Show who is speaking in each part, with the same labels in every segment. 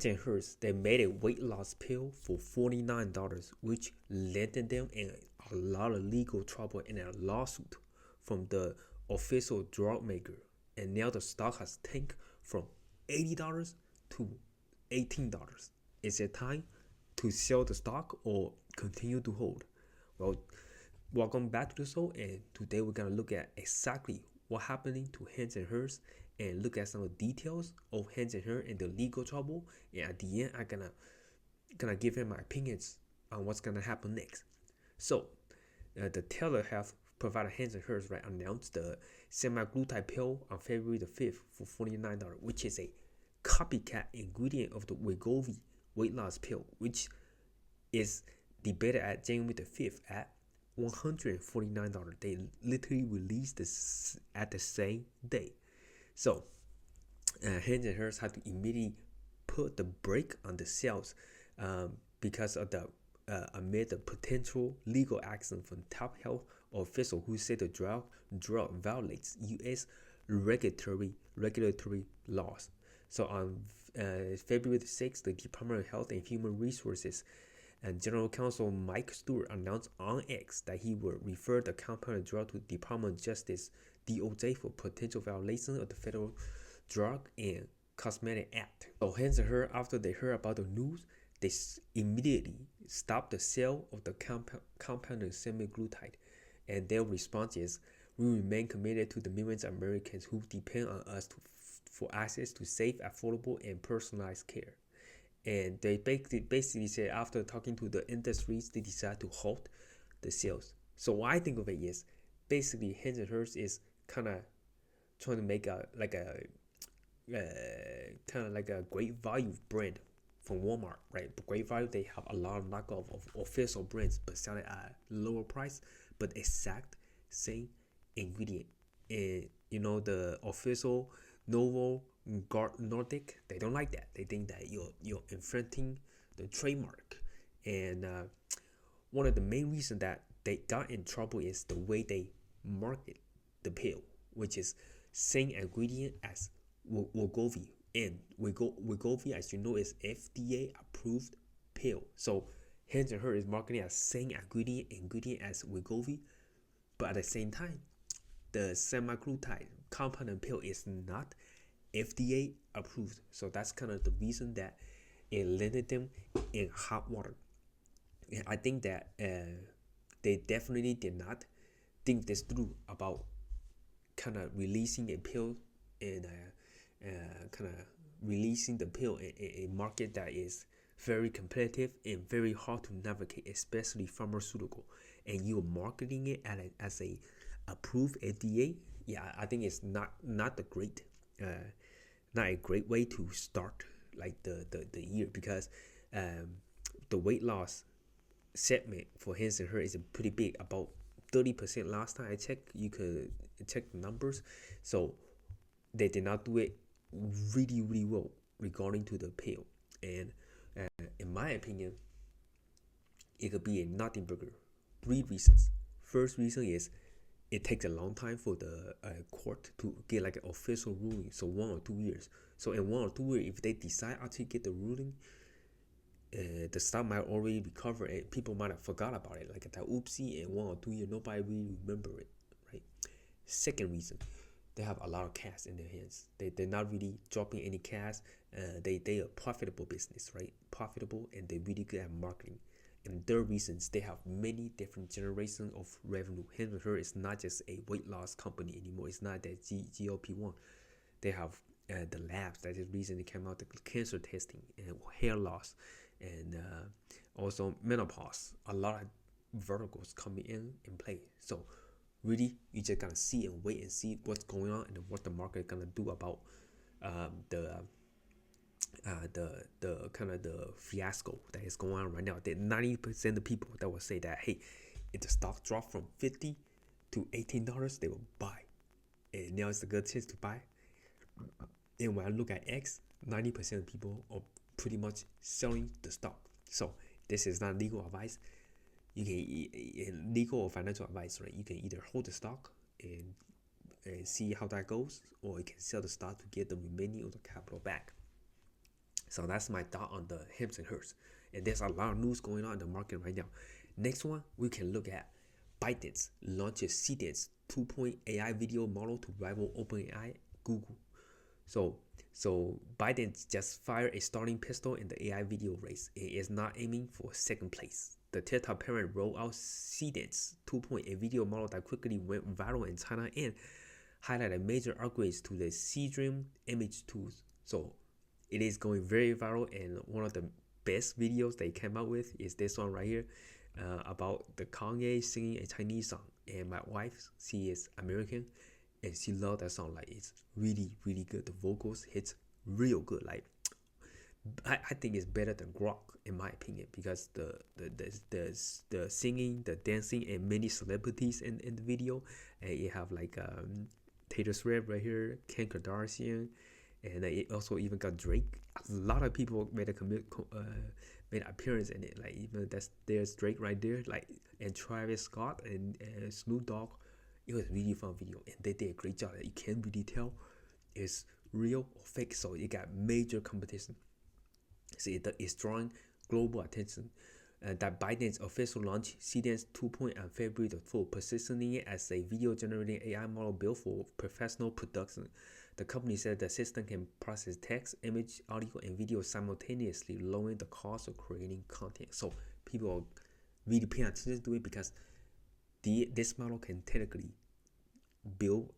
Speaker 1: Hertz, they made a weight loss pill for $49, which landed them in a lot of legal trouble and a lawsuit from the official drug maker. And now the stock has tanked from $80 to $18. Is it time to sell the stock or continue to hold? Well, welcome back to the show, and today we're gonna look at exactly what happening to Hans and Hers and look at some of the details of Hans and Her and the legal trouble. And at the end, I'm gonna give him my opinions on what's gonna happen next. So, the telehealth provider Hans and Hers announced the semaglutide pill on February the 5th for $49, which is a copycat ingredient of the Wegovy weight loss pill, which is debated at January the 5th at $149. They literally released this at the same day. So, Hans and Hers had to immediately put the brake on the sales because of the amid the potential legal action from top health official who said the drug violates U.S. regulatory laws. So on February the 6th, the Department of Health and Human Resources and General Counsel Mike Stewart announced on X that he would refer the compounded drug to the Department of Justice (DOJ) for potential violation of the Federal Drug and Cosmetic Act. So Hans and Her, after they heard about the news, they immediately stopped the sale of the compounded semaglutide, and their response is, "We remain committed to the millions of Americans who depend on us for access to safe, affordable, and personalized care." And they basically said after talking to the industries, they decided to halt the sales. So what I think of it is basically Hans and Hers is kind of trying to make a kind of like a great value brand from Walmart, right? But great value, they have a lot of knockoff of official brands, but selling at lower price, but exact same ingredient. And the official Novo Nordic, they don't like that. They think that you're infringing the trademark. And one of the main reasons that they got in trouble is the way they market the pill, which is same ingredient as Wegovy. And Wegovy, as you know, is FDA approved pill. So Hans and Her is marketing as same ingredient as Wegovy, but at the same time, the semaglutide compounded pill is not FDA approved. So that's kind of the reason that it landed them in hot water. And I think that they definitely did not think this through about kind of releasing a pill and kind of releasing the pill in a market that is very competitive and very hard to navigate, especially pharmaceutical, and you're marketing it as a approved FDA. Yeah, I think it's not a great way to start like the year, because the weight loss segment for Hans and Her is pretty big, about 30% last time I checked. You could check the numbers. So they did not do it really well regarding to the pill. And in my opinion, it could be a nothing burger. 3 reasons. First reason is it takes a long time for the court to get like an official ruling, so 1 or 2 years. So in 1 or 2 years, if they decide actually get the ruling, the stock might already recover and people might have forgot about it, like that oopsie. In 1 or 2 years, nobody really remember it, right? Second reason, they have a lot of cash in their hands. They're not really dropping any cash. They are profitable business, right? Profitable, and they're really good at marketing. And third reasons, they have many different generations of revenue. Hans and Her is not just a weight loss company anymore. It's not that GLP-1. They have the labs that just recently came out, the cancer testing and hair loss, and also menopause. A lot of verticals coming in play. So really, you just gotta see and wait and see what's going on and what the market gonna do about the kind of the fiasco that is going on right now. That 90% of people that will say that, hey, if the stock dropped from $50 to $18, they will buy, and now it's a good chance to buy. And when I look at X, 90% of people are pretty much selling the stock. So this is not legal advice. You can legal or financial advice, right? You can either hold the stock and see how that goes, or you can sell the stock to get the remaining of the capital back. So that's my thought on the Hims and Hers. And there's a lot of news going on in the market right now. Next one, we can look at ByteDance launches Cdance 2.0 AI video model to rival OpenAI Google. So Biden just fired a starting pistol in the AI video race. It is not aiming for second place. The TikTok parent rolled out Cdance 2.0, a video model that quickly went viral in China and highlighted major upgrades to the C-Dream image tools. So it is going very viral, and one of the best videos they came out with is this one right here, about the Kanye singing a Chinese song. And my wife, she is American, and she loved that song. Like, it's really, really good. The vocals hits real good. Like, I think it's better than Grok in my opinion, because the singing, the dancing, and many celebrities in the video. And you have like Taylor Swift right here, Kim Kardashian, and it also even got Drake. A lot of people made made an appearance in it. Like, even there's Drake right there, like, and Travis Scott and Snoop Dogg. It was really fun video, and they did a great job. You can't really tell it's real or fake, so it got major competition. See, it's drawing global attention. That Biden's official launch Cdance 2.0 on February the 4th, positioning it as a video generating AI model built for professional production. The company said the system can process text, image, audio, and video simultaneously, lowering the cost of creating content. So people are really paying attention to it, because this model can technically build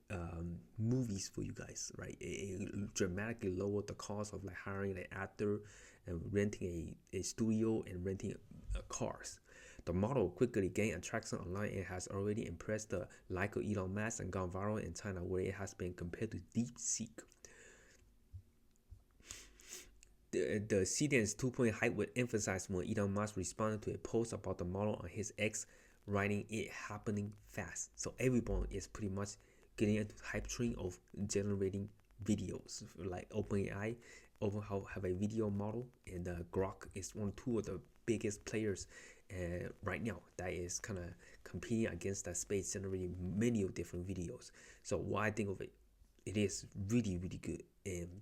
Speaker 1: movies for you guys, right? It dramatically lowered the cost of like hiring an actor and renting a studio and renting cars. The model quickly gained traction online and has already impressed the like of Elon Musk and gone viral in China, where it has been compared to DeepSeek. The Cdance 2.0 hype would emphasize when Elon Musk responded to a post about the model on his X, writing it happening fast. So everyone is pretty much getting into the hype train of generating videos. Like OpenAI have a video model, and Grok is two of the biggest players right now that is kind of competing against that space, generating many different videos. So what I think of it, it is really, really good. And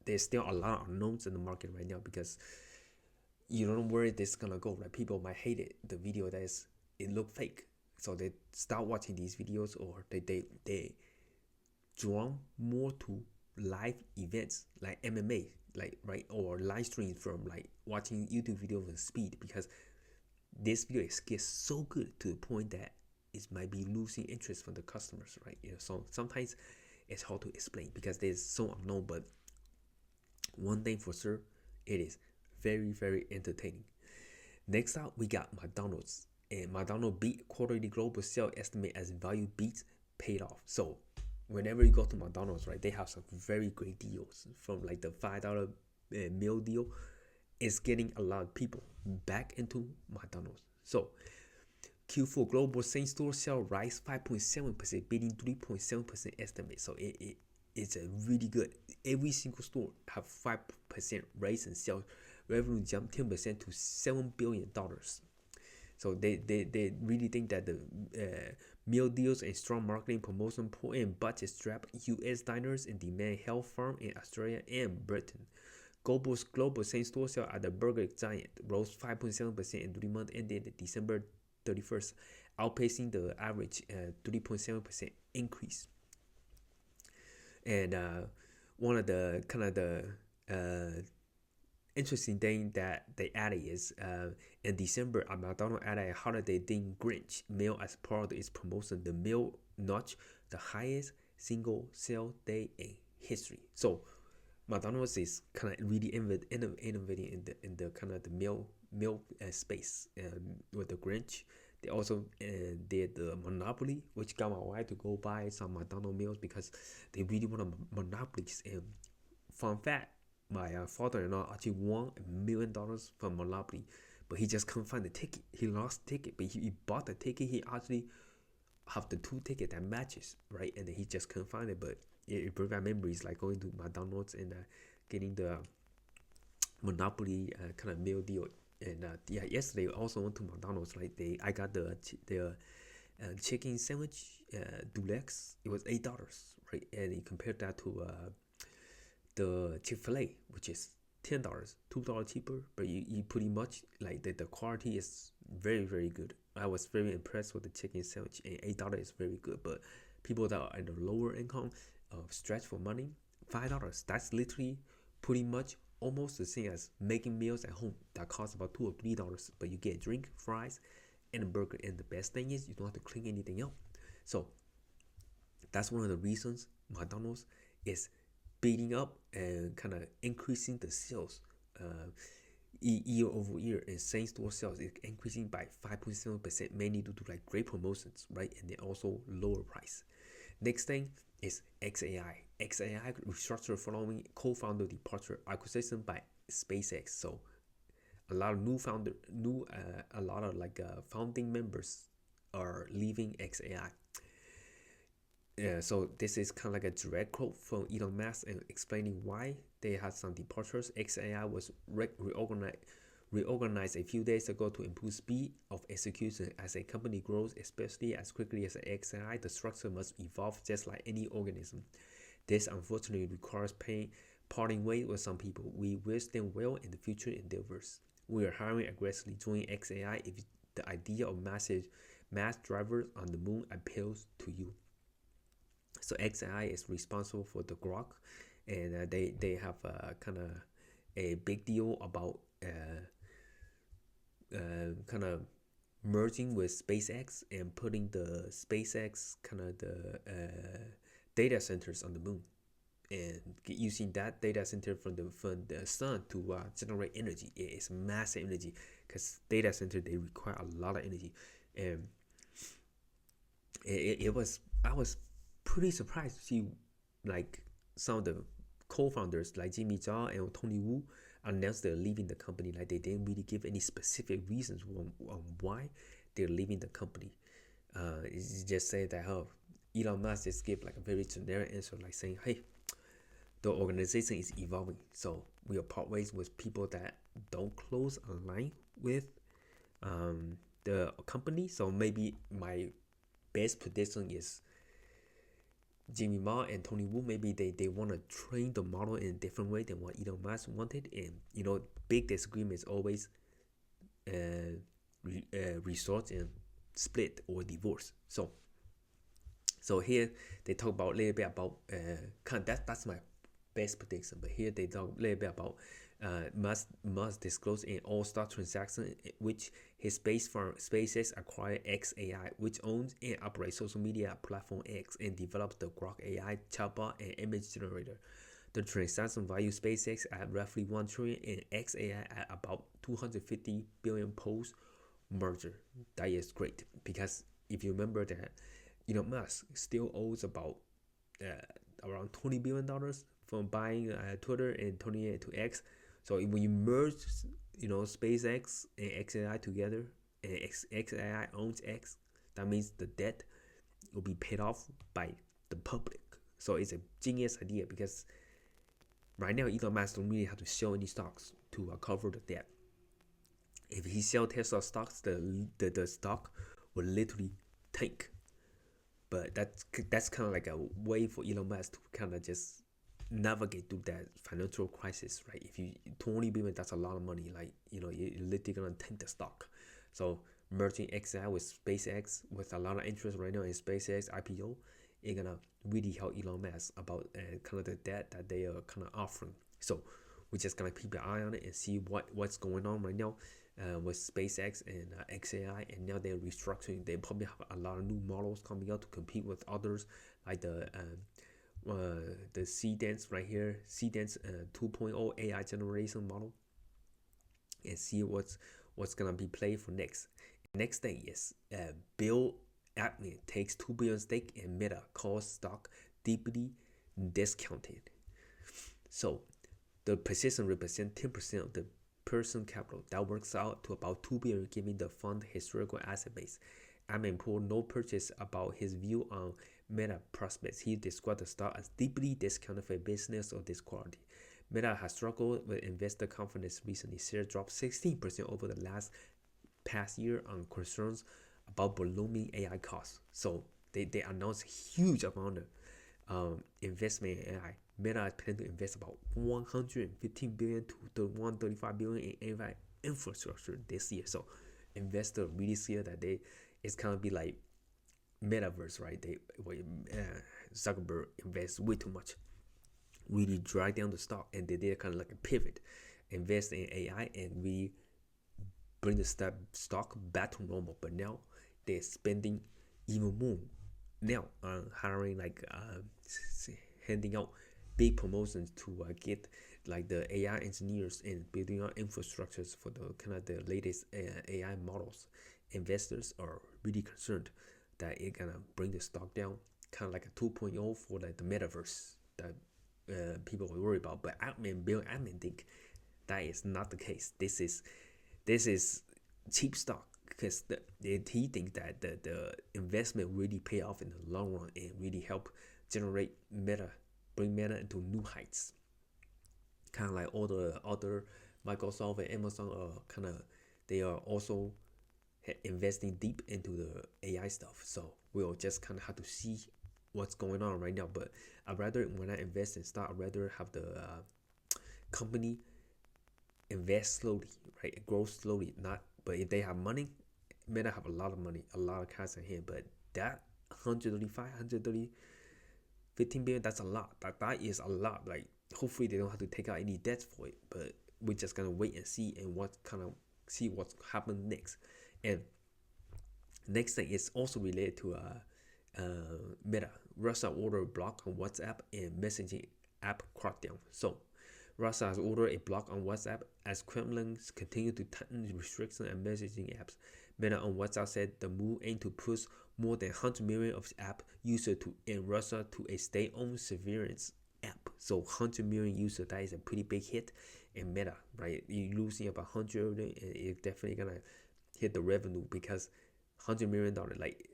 Speaker 1: there's still a lot of unknowns in the market right now, because you don't know where this is gonna go, right? People might hate it, the video it look fake, so they start watching these videos, or they drawn more to live events like MMA, like, right, or live streams from like watching YouTube videos with speed, because this video gets so good to the point that it might be losing interest from the customers, right? So sometimes it's hard to explain because there's so unknown, but one thing for sure, it is very, very entertaining. Next up, we got McDonald's, and McDonald's beat quarterly global sales estimate as value beats paid off. So whenever you go to McDonald's, right, they have some very great deals, from like the $5 meal deal. It's getting a lot of people back into McDonald's. So Q4 global same-store sales rise 5.7%, beating 3.7% estimate. So it's a really good. Every single store have 5% raise in sales. Revenue jumped 10% to $7 billion. So they really think that the meal deals and strong marketing promotion pull in budget strap U.S. diners and demand health firm in Australia and Britain. Global same-store sales at the burger giant rose 5.7% in 3 months ended December 31st, outpacing the average 3.7% increase. And one of the kind of the interesting thing that they added is in December, McDonald's added a holiday themed Grinch meal as part of its promotion. The meal notched the highest single sale day in history. So McDonald's is kind of really innovating in the kind of the meal space with the Grinch. They also did the Monopoly, which got my wife to go buy some McDonald's meals because they really want to monopolies. And fun fact, my father-in-law actually won $1 million from Monopoly, but he just couldn't find the ticket. He lost the ticket, but he bought the ticket. He actually have the 2 ticket that matches, right? And then he just couldn't find it. But it brings back memories, like going to McDonald's and getting the Monopoly kind of meal deal. And yeah, yesterday I also went to McDonald's. Like I got the chicken sandwich deluxe. It was $8, right? And you compare that to the Chick-fil-A, which is $10, $2 cheaper, but you pretty much like the quality is very, very good. I was very impressed with the chicken sandwich, and $8 is very good. But people that are at the lower income, stretch for money, $5. That's literally pretty much almost the same as making meals at home that costs about $2 or $3, but you get a drink, fries, and a burger. And the best thing is you don't have to clean anything up. So that's one of the reasons McDonald's is beating up and kind of increasing the sales year over year, and same store sales is increasing by 5.7%, mainly due to like great promotions, right? And then also lower price. Next thing is XAI. XAI restructured following co-founder departure, acquisition by SpaceX. So a lot of a lot of founding members are leaving XAI. Yeah, so this is kind of like a direct quote from Elon Musk and explaining why they had some departures. XAI was reorganized a few days ago to improve speed of execution. As a company grows, especially as quickly as XAI, the structure must evolve just like any organism. This unfortunately requires parting ways with some people. We wish them well in the future endeavors. We are hiring aggressively. Join XAI if the idea of mass drivers on the moon appeals to you. So XAI is responsible for the Grok, and they have kind of a big deal about kind of merging with SpaceX and putting the SpaceX kind of the data centers on the moon, and using that data center from the sun to generate energy. It's massive energy because data center, they require a lot of energy, and I was pretty surprised to see like some of the co-founders like Jimmy Zhao and Tony Wu announced they're leaving the company. Like they didn't really give any specific reasons on why they're leaving the company. It's just say that Elon Musk just gave like a very generic answer, like saying, hey, the organization is evolving, so we'll part ways with people that don't close align with the company. So maybe my best prediction is Jimmy Ma and Tony Wu, maybe they want to train the model in a different way than what Elon Musk wanted. And big disagreements always result in split or divorce. So here they talk about a little bit about that's my best prediction. But here they talk a little bit about Musk disclosed an all-stock transaction which his SpaceX acquired XAI, which owns and operates social media platform X and develops the Grok AI chatbot and image generator. The transaction value SpaceX at roughly $1 trillion and XAI at about 250 billion post merger. That is great, because if you remember that Elon Musk still owes about around $20 billion from buying Twitter and turning it to X. So when you merge, SpaceX and XAI together, and XAI owns X, that means the debt will be paid off by the public. So it's a genius idea, because right now Elon Musk don't really have to sell any stocks to cover the debt. If he sell Tesla stocks, the stock will literally tank. But that's kind of like a way for Elon Musk to kind of just navigate through that financial crisis, right? If you $20 billion, that's a lot of money. Like, you're literally gonna tank the stock. So merging XAI with SpaceX, with a lot of interest right now in SpaceX IPO, it's gonna really help Elon Musk about kind of the debt that they are kind of offering. So we're just gonna keep an eye on it and see what's going on right now with SpaceX and XAI. And now they're restructuring. They probably have a lot of new models coming out to compete with others, like the Cdance right here, Cdance 2.0 AI generation model, and see what's gonna be played for next. Next thing is Bill Ackman takes $2 billion stake in Meta, calls stock deeply discounted. So the position represents 10% of the person capital. That works out to about $2 billion, given the fund historical asset base. Ackman pulled no purchase about his view on Meta prospects. He described the stock as deeply discounted for a business of this quality. Meta has struggled with investor confidence recently. Shares dropped 16% over the past year on concerns about blooming AI costs. So they announced a huge amount of investment in AI, Meta is planning to invest about 115 billion to 135 billion in AI infrastructure this year. So investors really see that it's kind of be like metaverse, right? Zuckerberg invests way too much, really drag down the stock, and they did kind of like a pivot, invest in AI, and we bring the stock back to normal. But now they're spending even more now on hiring, like handing out big promotions to get like the AI engineers and building out infrastructures for the kind of the latest AI models. Investors are really concerned that it gonna bring the stock down, kind of like a 2.0 for like the metaverse that people will worry about. But Bill Ackman think that is not the case. This is cheap stock because he thinks that the investment really pay off in the long run and really help generate bring Meta into new heights. Kind of like all the other Microsoft and Amazon are they are also investing deep into the AI stuff. So we'll just kind of have to see what's going on right now. But when I invest in stock, I'd rather have the company invest slowly, right? Grow slowly, not. But if they have money, Meta have a lot of money, a lot of cash in hand. But that 15 billion, that's a lot. That is a lot. Like hopefully they don't have to take out any debts for it. But we're just gonna wait and see see what's happened next. And next thing is also related to Meta. Russia ordered a block on WhatsApp and messaging app crackdown. So Russia has ordered a block on WhatsApp as Kremlin continues to tighten restrictions on messaging apps. Meta on WhatsApp said the move aimed to push more than 100 million of app users in Russia to a state-owned surveillance app. So 100 million users, that is a pretty big hit. And Meta, right? You're losing about 100 of them, and it's definitely gonna hit the revenue because $100 million, like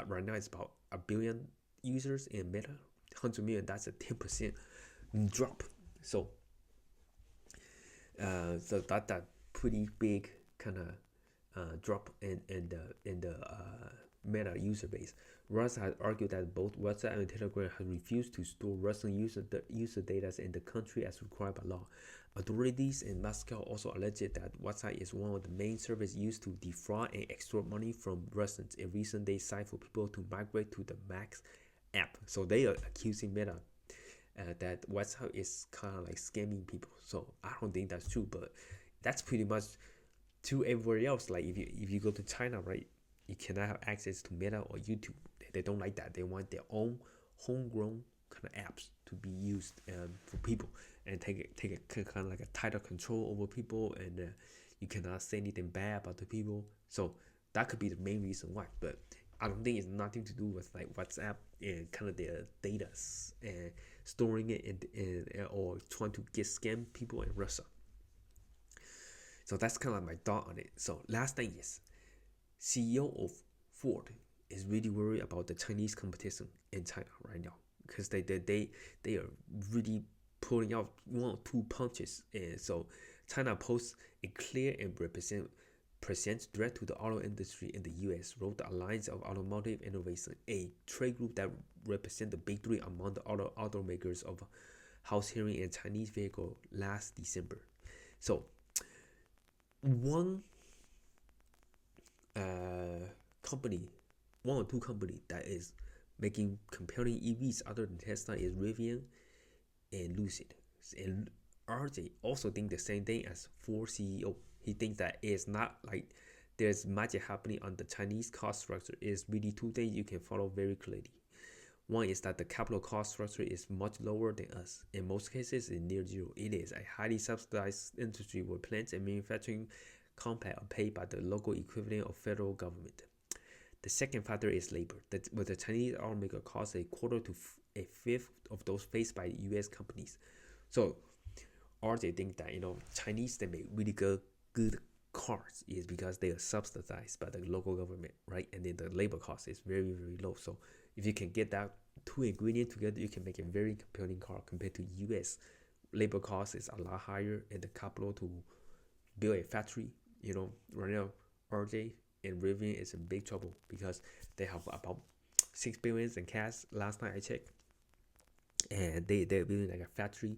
Speaker 1: right now it's about a billion users in Meta. 100 million, that's a 10% drop. So that pretty big kind of drop in the Meta user base. Russia has argued that both WhatsApp and Telegram have refused to store Russian user data in the country as required by law. Authorities in Moscow also alleged that WhatsApp is one of the main services used to defraud and extort money from Russians. In recent days, site for people to migrate to the Max app. So they are accusing Meta that WhatsApp is kind of like scamming people. So I don't think that's true, but that's pretty much to everybody else. Like if you go to China, right, you cannot have access to Meta or YouTube. They don't like that. They want their own homegrown kind of apps to be used for people and take a kind of like a tighter control over people, and you cannot say anything bad about the people. So that could be the main reason why. But I don't think it's nothing to do with like WhatsApp and kind of their data and storing it or trying to get scam people in Russia. So that's kind of like my thought on it. So last thing is, CEO of Ford is really worried about the Chinese competition in China right now because they are really pulling out 1 or 2 punches, and so China poses a clear and presents threat to the auto industry in the U.S., wrote the Alliance of Automotive Innovation, a trade group that represents the big three among the automakers of house hearing and Chinese vehicle last December. So one or two company that is making compelling EVs other than Tesla is Rivian and Lucid. And RJ also thinks the same thing as Ford CEO. He thinks that it's not like there's magic happening on the Chinese cost structure. It's really 2 things you can follow very clearly. One is that the capital cost structure is much lower than us. In most cases, it's near zero. It is a highly subsidized industry where plants and manufacturing compound are paid by the local equivalent of federal government. The second factor is labor. With the Chinese automaker costs a quarter to a fifth of those faced by U.S. companies. So RJ think that Chinese, they make really good cars is because they are subsidized by the local government, right? And then the labor cost is very, very low. So if you can get that 2 ingredients together, you can make a very compelling car compared to U.S. Labor cost is a lot higher, and the capital to build a factory, right now RJ and Rivian is in big trouble because they have about $6 billion in cash last time I checked. and they're building like a factory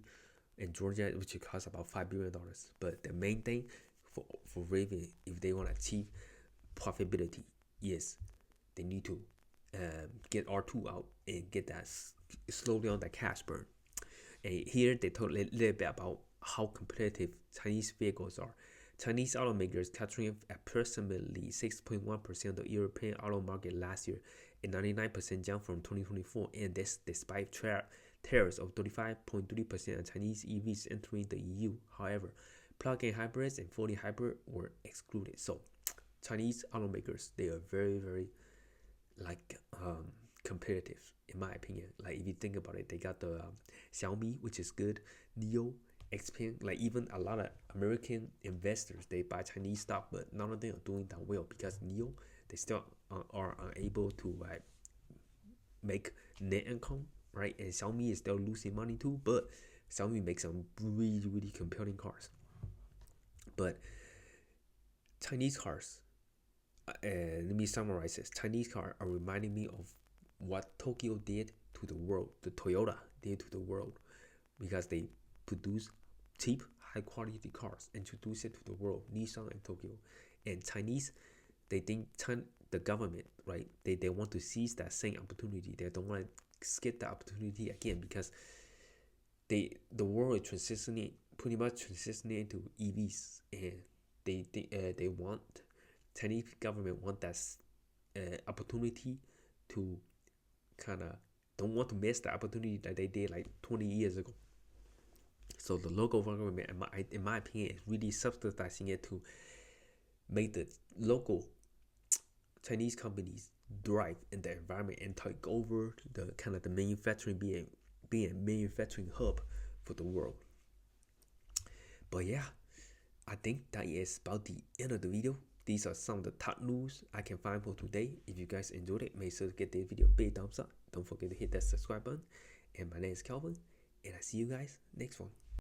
Speaker 1: in Georgia, which will cost about $5 billion. But the main thing for Raven, if they want to achieve profitability, yes, they need to get R2 out and get that slow down the cash burn. And here they told a little bit about how competitive Chinese vehicles are. Chinese automakers capturing approximately 6.1% of the European auto market last year, a 99% jump from 2024, and this despite tariffs of 35.3% on Chinese EVs entering the EU. However, plug-in hybrids and fully hybrid were excluded. So, Chinese automakers, they are very, very like competitive in my opinion. Like if you think about it, they got the Xiaomi, which is good, Neo, Xpeng. Like even a lot of American investors, they buy Chinese stock, but none of them are doing that well because Neo, they still are unable to make net income, right? And Xiaomi is still losing money too, but Xiaomi makes some really, really compelling cars. But Chinese cars, let me summarize this. Chinese cars are reminding me of what Tokyo did to the world, the Toyota did to the world, because they produce cheap, high quality cars, introduce it to the world, Nissan and Tokyo. And Chinese, they think the government, right? They want to seize that same opportunity. They don't want to skip the opportunity again because the world is pretty much transitioning into EVs, and they want Chinese government want that opportunity to kind of don't want to miss the opportunity that they did like 20 years ago. So the local government, in my opinion, is really subsidizing it to make the local Chinese companies thrive in the environment and take over the kind of the manufacturing being manufacturing hub for the world. But yeah, I think that is about the end of the video. These are some of the top news I can find for today. If you guys enjoyed it, make sure to give this video a big thumbs up. Don't forget to hit that subscribe button. And my name is Calvin, and I see you guys next one.